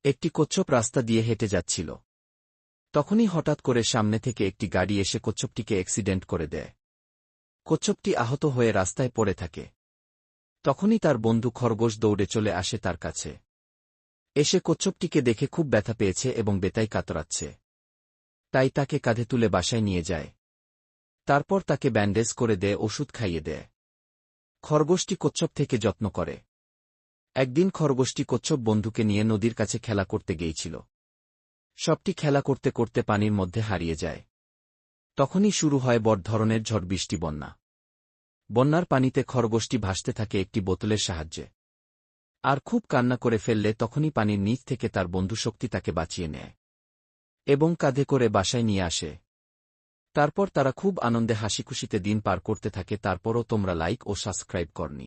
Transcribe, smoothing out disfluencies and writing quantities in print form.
একটি কচ্ছপ রাস্তা দিয়ে হেঁটে যাচ্ছিল। তখনই হঠাৎ করে সামনে থেকে একটি গাড়ি এসে কচ্ছপটিকে অ্যাক্সিডেন্ট করে দেয়। কচ্ছপটি আহত হয়ে রাস্তায় পড়ে থাকে। তখনই তার বন্ধু খরগোশ দৌড়ে চলে আসে তার কাছে। এসে কচ্ছপটিকে দেখে খুব ব্যথা পেয়েছে এবং বেতাই কাতরাচ্ছে। তাই তাকে কাঁধে তুলে বাসায় নিয়ে যায়। তারপর তাকে ব্যান্ডেজ করে দেয়, ওষুধ খাইয়ে দেয়। খরগোশটি কচ্ছপ থেকে যত্ন করে। একদিন খরগোশটি কচ্ছপ বন্ধুকে নিয়ে নদীর কাছে খেলা করতে গিয়েছিল। সবটি খেলা করতে করতে পানির মধ্যে হারিয়ে যায়। তখনই শুরু হয় বড় ধরনের ঝড় বৃষ্টি, বন্যা। বন্যার পানিতে খরগোশটি ভাসতে থাকে একটি বোতলের সাহায্যে। আর খুব কান্না করে ফেললে তখনই পানির নিচ থেকে তার বন্ধু শক্তি তাকে বাঁচিয়ে নেয় এবং কাঁধে করে বাসায় নিয়ে আসে। তারপর তারা খুব আনন্দে হাসিখুশিতে দিন পার করতে থাকে। তারপরও তোমরা লাইক ও সাবস্ক্রাইব করনি।